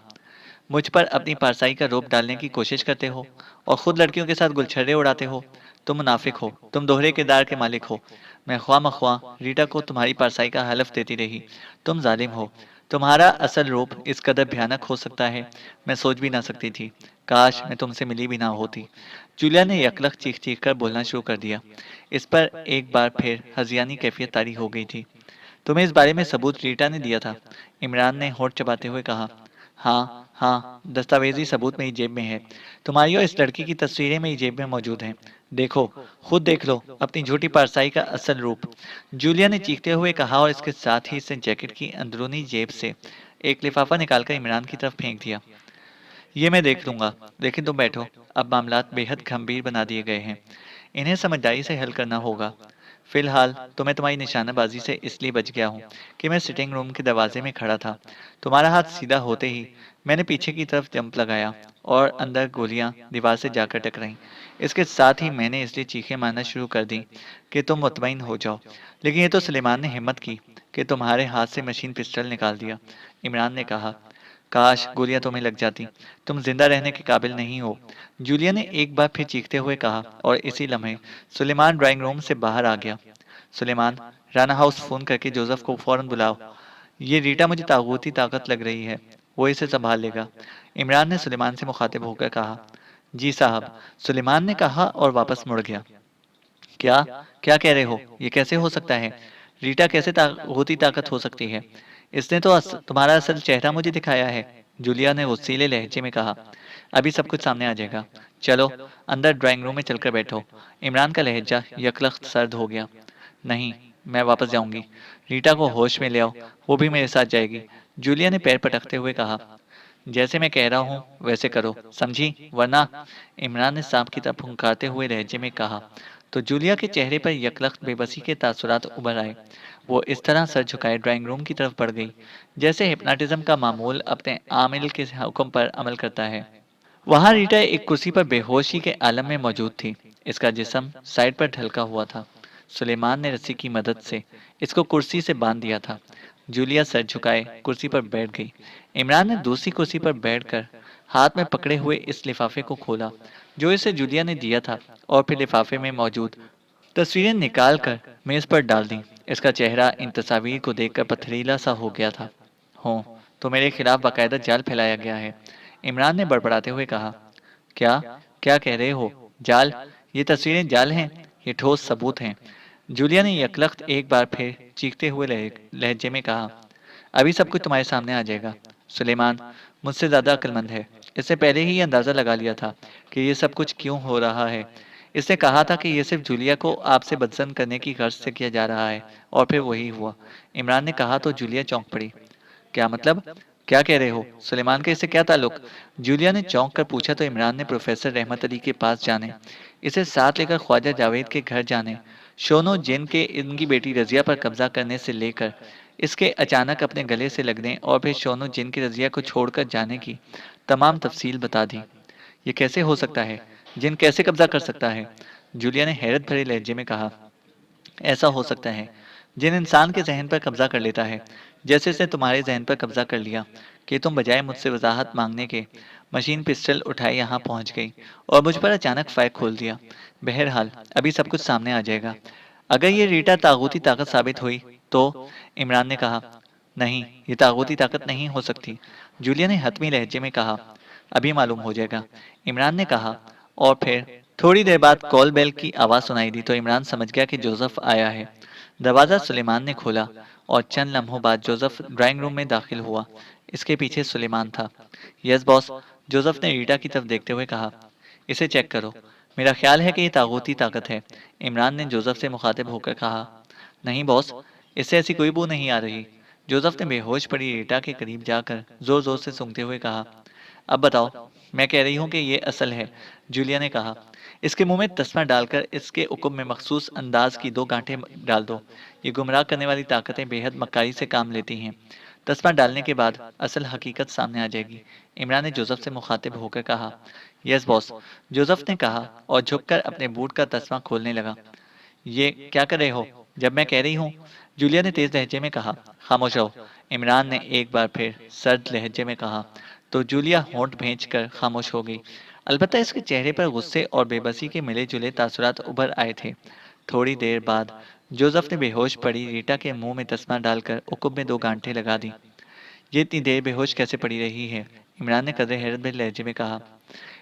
[SPEAKER 2] मुझ पर अपनी पारसाई का रोप डालने की कोशिश करते हो और खुद लड़कियों के साथ गुलछर्रे उड़ाते हो। तुम मुनाफिक हो, तुम दोहरे किरदार के मालिक हो। मैं ख्वाह मख्वाह रीटा को तुम्हारी पारसाई का हलफ देती रही। तुम जालिम हो। तुम्हारा असल रूप इस कदर भयानक हो सकता है, मैं सोच भी ना सकती थी। काश मैं तुमसे मिली भी ना होती। जूलिया ने यकलक चीख-चीख कर बोलना शुरू कर दिया। इस पर एक बार फिर हज़ियानी कैफ़ियत तारी हो गई थी। तुम्हें इस बारे में सबूत रीटा ने दिया था? इमरान ने होंठ चबाते हुए कहा। हाँ, हाँ, दस्तावेजी सबूत मेरी जेब में है। तुम्हारी और इस लड़की की तस्वीरें मेरी जेब में मौजूद हैं। देखो, खुद देख लो अपनी झूठी पारसाई का असल रूप। जूलिया ने चीखते हुए कहा और इसके साथ ही इसने जैकेट की अंदरूनी जेब से एक लिफाफा निकालकर इमरान की तरफ फेंक दिया। ये मैं देख लूंगा, लेकिन तुम बैठो। अब मामलात बेहद गंभीर बना दिए गए हैं। इन्हें समझदारी से हल करना होगा। फिलहाल तो मैं तुम्हारी निशानाबाजी से इसलिए बच गया हूँ कि मैं सिटिंग रूम के दरवाजे में खड़ा था। तुम्हारा हाथ सीधा होते ही मैंने पीछे की तरफ जंप लगाया और अंदर गोलियां दीवार से जाकर टकराईं। इसके साथ ही मैंने इसलिए चीखें मारना शुरू कर दी कि तुम मुतमईन हो जाओ। लेकिन ये तो सुलेमान ने हिम्मत की कि तुम्हारे हाथ से मशीन पिस्टल निकाल दिया। इमरान ने कहा। काश गोलियां तुम्हें लग जाती। तुम जिंदा रहने के काबिल नहीं हो। जूलिया ने एक बार फिर चीखते हुए कहा और इसी लम्हे सुलेमान ड्राइंग रूम से बाहर आ गया। सुलेमान, राना हाउस फोन करके जोसेफ को फौरन बुलाओ। ये रीटा मुझे तागूती ताकत लग रही है। वो इसे संभाल लेगा। इमरान ने सुलेमान से मुखातिब होकर कहा। जी साहब, सुलेमान ने कहा और वापस मुड़ गया। क्या क्या कह रहे हो? ये कैसे हो सकता है? रीटा कैसे तागूती ताकत हो सकती है? इसने तो तुम्हारा असल चेहरा मुझे दिखाया है। जूलिया ने गुस्सीले लहजे में कहा। अभी सब कुछ सामने आ जाएगा। चलो अंदर ड्राइंग रूम में चलकर बैठो। इमरान का लहजा यकलख्त सर्द हो गया। नहीं, मैं वापस जाऊंगी। रीटा को होश में ले आओ। वो भी मेरे साथ जाएगी। जूलिया ने पैर पटकते हुए कहा। जैसे मैं कह रहा हूँ वैसे करो, समझी? वरना। इमरान ने सांप की तरफ फुंकारते हुए लहजे में कहा। तो जूलिया के चेहरे पर यकलख्त बेबसी के तासुरात उभर आए। वो इस तरह सर झुकाए ड्राइंग रूम की तरफ बढ़ गई, जैसे हिप्नोटिज्म का मामूल अपने आमिल के हुक्म पर अमल करता है। वहां रीटा एक कुर्सी पर बेहोशी के आलम में मौजूद थी। इसका जिस्म साइड पर ढलका हुआ था। सुलेमान ने रस्सी की मदद से इसको कुर्सी से बांध दिया था। जूलिया सर झुकाए कुर्सी पर बैठ गई। इमरान ने दूसरी कुर्सी पर बैठकर हाथ में पकड़े हुए इस लिफाफे को खोला जो इसे जूलिया ने दिया था, और फिर लिफाफे में मौजूद तस्वीरें निकाल कर मेज पर डाल दी। इसका चेहरा इन तस्वीर को देखकर पथरीला सा हो गया था। हो, तो मेरे खिलाफ बाकायदा जाल फैलाया गया है। इमरान ने बड़बड़ाते हुए कहा। क्या क्या कह रहे हो? जाल? ये तस्वीरें जाल हैं? ये ठोस सबूत हैं। जूलिया ने यकलख्त एक बार फिर चीखते हुए लहजे में कहा। अभी सब कुछ तुम्हारे सामने आ जाएगा। सुलेमान मुझसे ज्यादा अक्लमंद है। इससे पहले ही ये अंदाजा लगा लिया था कि ये सब कुछ क्यों हो रहा है। इसने कहा था कि ये सिर्फ जूलिया को आपसे बदजन करने की गर्ज से किया जा रहा है, और फिर वही हुआ। इमरान ने कहा तो जूलिया चौंक पड़ी। क्या मतलब? क्या कह रहे हो? सुलेमान का इससे क्या ताल्लुक? जूलिया ने चौंक कर पूछा तो इमरान ने प्रोफेसर रहमत अली के पास जाने, इसे साथ लेकर ख्वाजा जावेद के घर जाने, शोनो जिन के इनकी बेटी रजिया पर कब्जा करने से लेकर इसके अचानक अपने गले से लगने और फिर शोनो जिन की रजिया को छोड़कर जाने की तमाम तफसील बता दी। ये कैसे हो सकता है? जिन कैसे कब्जा कर सकता है? जूलिया ने हैरत भरे लहजे में कहा। ऐसा हो सकता है जिन इंसान के जहन पर कब्जा कर लेता है, जैसे इसने तुम्हारे जहन पर कब्जा कर लिया कि तुम बजाय मुझसे वजाहत मांगने के मशीन पिस्टल उठाए यहाँ पहुंच गई और मुझ पर अचानक फायर खोल दिया। बहरहाल अभी सब कुछ सामने आ जाएगा। अगर ये रीटा तागूती ताकत साबित हुई तो? इमरान ने कहा। नहीं, ये तागूती ताकत नहीं हो सकती। जूलिया ने हतमी लहजे में कहा। अभी मालूम हो जाएगा, इमरान ने कहा। और फिर थोड़ी देर बाद कॉल बेल की आवाज सुनाई दी तो इमरान समझ गया कि जोसेफ आया है। दरवाजा सुलेमान ने खोला और चंद लम्हों बाद जोसेफ ड्राइंग रूम में दाखिल हुआ। इसके पीछे सुलेमान था। यस बॉस, जोसेफ ने रीटा की तरफ देखते हुए कहा। इसे चेक करो। मेरा ख्याल है कि ये तागूती ताकत है। इमरान ने जोसेफ से मुखातिब होकर कहा। नहीं बॉस, इससे ऐसी कोई बू नहीं आ रही। जोसेफ ने बेहोश पड़ी रीटा के करीब जाकर जोर जोर से सूंघते हुए कहा। अब बताओ। मैं कह रही हूँ कि ये असल है, जूलिया ने कहा। इसके मुंह में तस्मा डालकर इसके उकुम में मखसूस अंदाज की 2 गांठें डाल दो। ये गुमराह करने वाली ताकतें बेहद मक्कारी से काम लेती हैं। तस्मा डालने के बाद असल हकीकत सामने आ जाएगी। इमरान ने जोसेफ से मुखातिब होकर कहा। यस बॉस, जोसेफ ने कहा और झुककर अपने बूट का तस्मा खोलने लगा। ये क्या कर रहे हो? जब मैं कह रही हूँ, जूलिया ने तेज लहजे में कहा। खामोश रहो, इमरान ने एक बार फिर सर्द लहजे में कहा। तो जूलिया होंठ भेंच कर खामोश हो गई। अलबत्ता इसके चेहरे पर गुस्से और बेबसी के मिले जुले तासुरात उभर आए थे। थोड़ी देर बाद जोसेफ ने बेहोश पड़ी रीटा के मुंह में तस्मा डालकर उकुब में 2 गांठें लगा दी। ये इतनी देर बेहोश कैसे पड़ी रही है? इमरान ने कदरे हैरत भरे लहजे में कहा।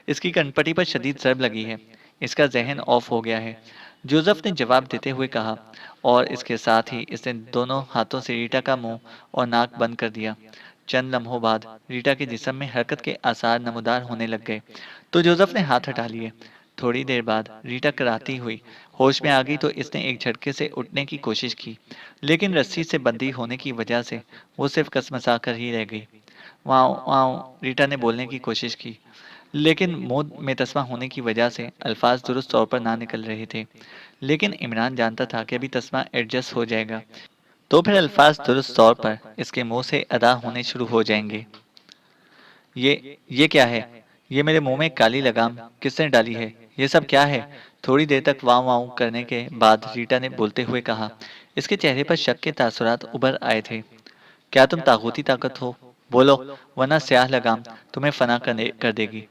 [SPEAKER 2] इसकी कनपटी पर शदीद जरब लगी है। इसका जहन ऑफ हो गया है, जोसेफ ने जवाब देते हुए कहा, और इसके साथ ही इसने दोनों हाथों से रीटा का मुंह और नाक बंद कर दिया। चंद लम्हों बाद रीटा के जिस्म में हरकत के आसार नमूदार होने लग गए, तो जोसेफ ने हाथ हटा लिए। थोड़ी देर बाद रीटा कराती हुई होश में आ गई तो इसने एक झटके से उठने की कोशिश की, लेकिन रस्सी से बंधी होने की वजह से वो सिर्फ कसमसा कर ही रह गई। वाओ वाओ, रीटा ने बोलने की कोशिश की, लेकिन मुंह में तस्मा होने की वजह से अल्फाज दुरुस्त तौर पर ना निकल रहे थे। लेकिन इमरान जानता था कि अभी तस्मा एडजस्ट हो जाएगा, तो फिर अल्फाज दुरुस्त तौर पर इसके मुंह से अदा होने शुरू हो जाएंगे। ये क्या है? ये मेरे मुंह में काली लगाम किसने डाली है? ये सब क्या है? थोड़ी देर तक वाव वाव करने के बाद रीटा ने बोलते हुए कहा। इसके चेहरे पर शक के तासुरात उभर आए थे। क्या तुम तागूती ताकत हो? बोलो, वरना स्याह लगाम तुम्हें फना कर देगी।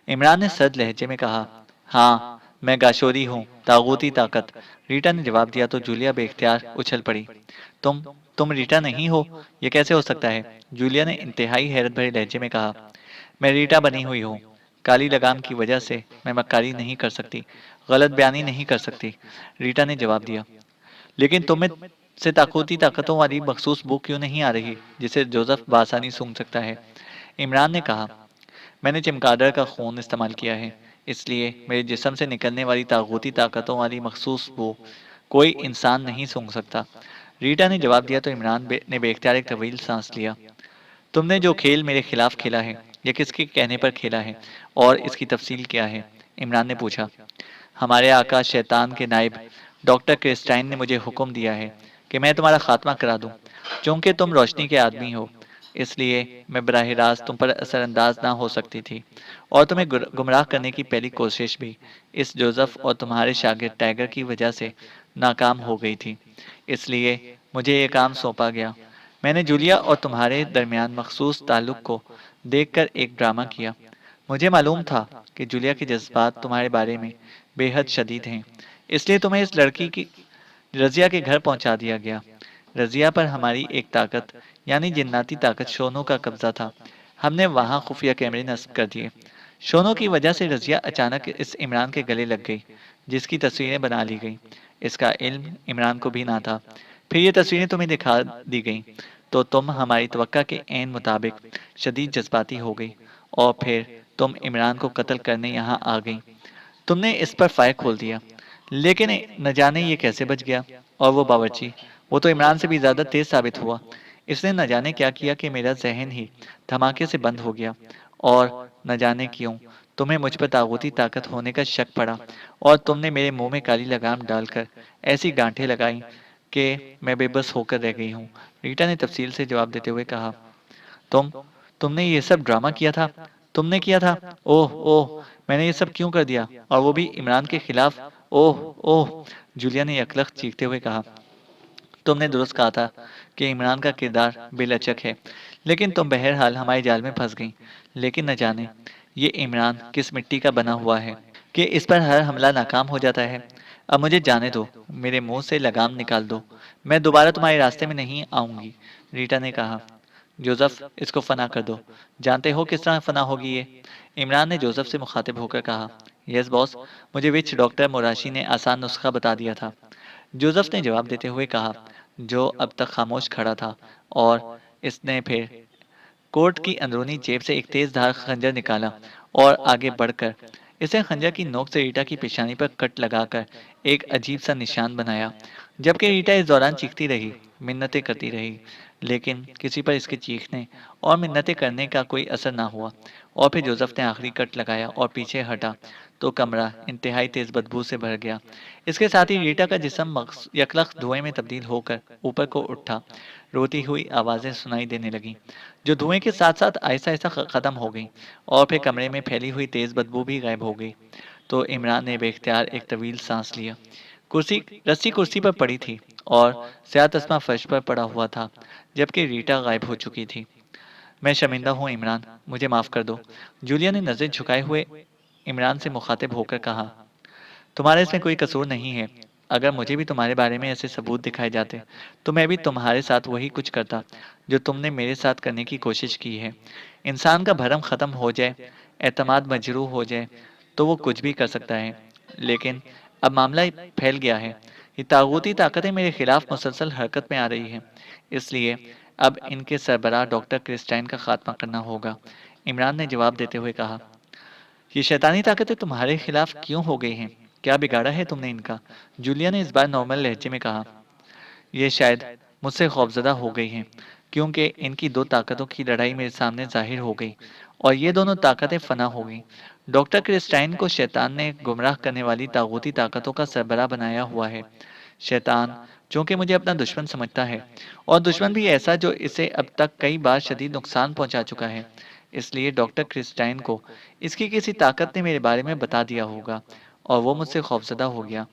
[SPEAKER 2] इमरान ने सर्द लहजे में कहा। हाँ, मैं गाशोरी हूँ, तागूती ताकत। रीटा ने जवाब दिया तो जूलिया बेख्तियार उछल पड़ी। तुम तुम रीटा नहीं हो? ये कैसे हो सकता है? जूलिया ने इंतहाई हैरत भरे लहजे में कहा। मैं रीटा बनी हुई हूँ। काली लगाम की वजह से मैं मक्कारी नहीं कर सकती, गलत बयानी नहीं कर सकती, रीटा ने जवाब दिया। लेकिन तुम्हें से ताकूती ताकतों वाली मखसूस बू क्यों नहीं आ रही, जिसे जोसेफ बासानी सूंघ सकता है? इमरान ने कहा। मैंने चमगादड़ का खून इस्तेमाल किया है, इसलिए मेरे जिस्म से निकलने वाली तागूती ताकतों वाली मखसूस बू कोई इंसान नहीं सूंघ सकता, रीटा ने जवाब दिया तो इमरान ने बेख्तियार एक तवील सांस लिया। तुमने जो खेल मेरे खिलाफ खेला है, यह किसके कहने पर खेला है और इसकी तफसील क्या है? इमरान ने पूछा। हमारे आका शैतान के नायब डॉक्टर क्रिस्टाइन ने मुझे हुक्म दिया है कि मैं तुम्हारा खात्मा करा दूं। चूंकि तुम रोशनी के आदमी हो, इसलिए मैं बराह रास्त तुम पर असरअंदाज ना हो सकती थी, और तुम्हें गुमराह करने की पहली कोशिश भी इस जोसेफ और तुम्हारे शागिर्द टाइगर की वजह से नाकाम हो गई थी। इसलिए मुझे ये काम सौंपा गया। मैंने जूलिया और तुम्हारे दरमियान मखसूस ताल्लुक को देखकर एक ड्रामा किया। मुझे मालूम था कि जूलिया के जज्बात तुम्हारे बारे में बेहद शदीद हैं, इसलिए तुम्हें इस लड़की की रजिया के घर पहुंचा दिया गया। रजिया पर हमारी एक ताकत यानी जिन्नाती ताकत शोनो का कब्जा था। हमने वहां खुफिया कैमरे नस्ब कर दिए। शोनो की वजह से रजिया अचानक इस इमरान के गले लग गई, जिसकी तस्वीरें बना ली गई। इसका इल्म इमरान को भी ना था। फिर ये तस्वीरें तुम्हें दिखा दी गई, तो तुम हमारी तवक्का के ऐन मुताबिक शदीद जज्बाती हो गई, और फिर तुम इमरान को कत्ल करने यहाँ आ गई। तुमने इस पर फायर खोल दिया, लेकिन न जाने ये कैसे बच गया। और वो बावर्ची, वो तो इमरान से भी ज्यादा तेज साबित हुआ। इसने न जाने क्या किया कि मेरा जहन ही धमाके से बंद हो गया, और न जाने क्यों तुम्हें मुझ पर तागूती ताकत होने का शक पड़ा, और तुमने मेरे मुंह में काली लगाम डालकर ऐसी गांठें लगाई कि मैं बेबस होकर रह गई हूँ, रीटा ने तफसील से जवाब देते हुए कहा। तुम तुमने ये सब ड्रामा किया था? तुमने किया था? ओह ओह, मैंने ये सब क्यों कर दिया, और वो भी इमरान के खिलाफ? ओह ओह, जूलिया ने यकलख चीखते हुए कहा। तुमने दुरुस्त कहा था कि इमरान का किरदार बेलचक है, लेकिन तुम बहरहाल हमारे जाल में फंस गई। लेकिन न जाने ये इमरान किस मिट्टी का बना हुआ है कि इस पर हर हमला नाकाम हो जाता है। अब मुझे जाने दो, मेरे मुंह से लगाम निकाल दो। मैं दोबारा तुम्हारे रास्ते में नहीं आऊंगी, रीटा ने कहा। जोसेफ, इसको फना कर दो। जानते हो किस तरह फना होगी ये? इमरान ने जोसेफ से मुखातिब होकर कहा। यस बॉस, मुझे विच डॉक्टर मोराशी ने आसान नुस्खा बता दिया था, जोसेफ ने जवाब देते हुए कहा, जो अब तक खामोश खड़ा था। और इसने फिर कोट की अंदरूनी जेब से एक तेज धार खंजर निकाला और आगे बढ़कर इसे खंजर की नोक से रीटा की पेशानी पर कट लगाकर एक अजीब सा निशान बनाया। जबकि रीटा इस दौरान चीखती रही, मिन्नतें करती रही, लेकिन किसी पर इसके चीखने और मिन्नतें करने का कोई असर ना हुआ। और फिर जोसेफ ने आखिरी कट लगाया और पीछे हटा तो कमरा इंतहाई तेज बदबू से भर गया। इसके साथ ही रीटा का जिस्म यकलख धुएं में तब्दील होकर ऊपर को उठा। रोती हुई आवाजें सुनाई देने लगीं, जो धुएं के साथ साथ आहिस्ता आहिस्ता खत्म हो गईं, और फिर कमरे में फैली हुई तेज बदबू भी गायब हो गई। तो इमरान ने बेख्तियार एक तवील सांस लिया। कुर्सी रस्सी कुर्सी पर पड़ी थी, और स्याह तस्मा फर्श पर पड़ा हुआ था, जबकि रीटा गायब हो चुकी थी। मैं शर्मिंदा हूँ इमरान, मुझे माफ कर दो, जूलिया ने नजरें झुकाए हुए इमरान से मुखातिब होकर कहा। तुम्हारा इसमें कोई कसूर नहीं है, अगर मुझे भी तुम्हारे बारे में ऐसे सबूत दिखाए जाते, तो मैं भी तुम्हारे साथ वही कुछ करता, जो तुमने मेरे साथ करने की कोशिश की है। इंसान का भरम खत्म हो जाए, एतमाद मजरूह हो जाए, तो वो कुछ भी कर सकता है। लेकिन अब मामला फैल गया है। ये तागूती ताकतें मेरे खिलाफ मुसलसल हरकत में आ रही हैं। इसलिए अब इनके सरबराह डॉक्टर क्रिस्टाइन का खात्मा करना होगा। इमरान ने जवाब देते हुए कहा, ये शैतानी ताकतें तुम्हारे खिलाफ क्यों हो गई हैं? क्या बिगाड़ा है तुमने इनका? जूलिया ने इस बार नॉर्मल लहजे में कहा, ये शायद मुझसे खौफजदा हो गई हैं, क्योंकि इनकी दो ताकतों की लड़ाई मेरे सामने जाहिर हो गई और ये दोनों ताकतें फना हो गईं। डॉक्टर क्रिस्टाइन को शैतान ने गुमराह करने वाली तागूती ताकतों का सरबराह बनाया हुआ है। शैतान, चूंकि मुझे अपना दुश्मन समझता है, और दुश्मन भी ऐसा जो इसे अब तक कई बार शदीद नुकसान पहुंचा चुका है, इसलिए डॉक्टर क्रिस्टाइन को इसकी किसी ताकत ने मेरे बारे में बता दिया होगा और वो मुझसे खौफजदा हो गया।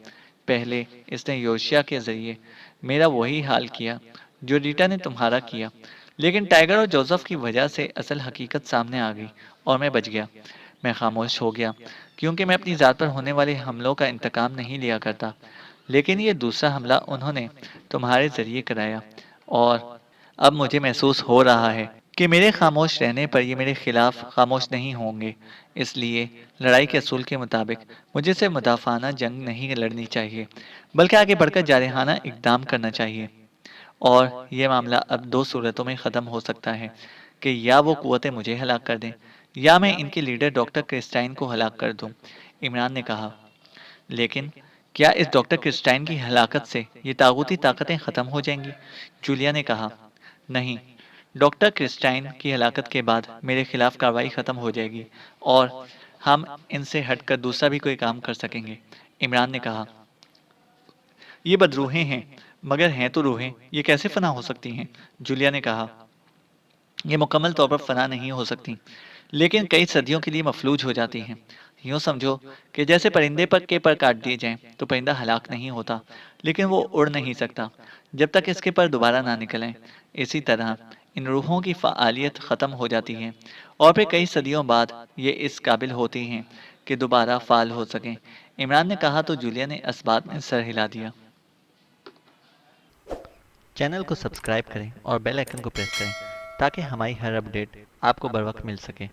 [SPEAKER 2] पहले इसने योशिया के जरिए मेरा वही हाल किया जो रीटा ने तुम्हारा किया, लेकिन टाइगर और जोसेफ की वजह से असल हकीकत सामने आ गई और मैं बच गया। मैं खामोश हो गया, क्योंकि मैं अपनी ज़ात पर होने वाले हमलों का इंतकाम नहीं लिया करता। लेकिन ये दूसरा हमला उन्होंने तुम्हारे ज़रिए कराया, और अब मुझे महसूस हो रहा है कि मेरे खामोश रहने पर ये मेरे खिलाफ खामोश नहीं होंगे। इसलिए लड़ाई के असूल के मुताबिक मुझे सिर्फ मुदाफ़ाना जंग नहीं लड़नी चाहिए, बल्कि आगे बढ़कर जारहाना इक़दाम करना चाहिए। और ये मामला अब दो सूरतों में ख़त्म हो सकता है, कि या वो क़ुव्वतें मुझे हलाक कर दें, या मैं इनके लीडर डॉक्टर क्रिस्टाइन को हलाक कर दूं। इमरान ने कहा, लेकिन क्या इस डॉक्टर क्रिस्टाइन की हलाकत से ये तागूती ताकतें ख़त्म हो जाएंगी? जूलिया ने कहा, नहीं। डॉक्टर क्रिस्टाइन की हलाकत के बाद मेरे खिलाफ कार्रवाई ख़त्म हो जाएगी और हम इनसे हटकर दूसरा भी कोई काम कर सकेंगे। इमरान ने कहा, ये बदरूहें हैं, मगर हैं तो रूहें, ये कैसे फना हो सकती हैं? जूलिया ने कहा, ये मुकम्मल तौर पर फना नहीं हो सकती, लेकिन कई सदियों के लिए मफलूज हो जाती हैं। यूँ समझो कि जैसे परिंदे पर के पर काट दिए जाएं, तो परिंदा हलाक नहीं होता, लेकिन वो उड़ नहीं सकता जब तक इसके पर दोबारा ना निकल आए। इसी तरह इन रूहों की फ़ालियत ख़त्म हो जाती है और फिर कई सदियों बाद ये इस काबिल होती हैं कि दोबारा फ़ाल हो सकें। इमरान ने कहा तो जूलिया ने इस बात में सर हिला दिया। चैनल को सब्सक्राइब करें और बेल आइकन को प्रेस करें, ताकि हमारी हर अपडेट आपको बर वक्त मिल सके।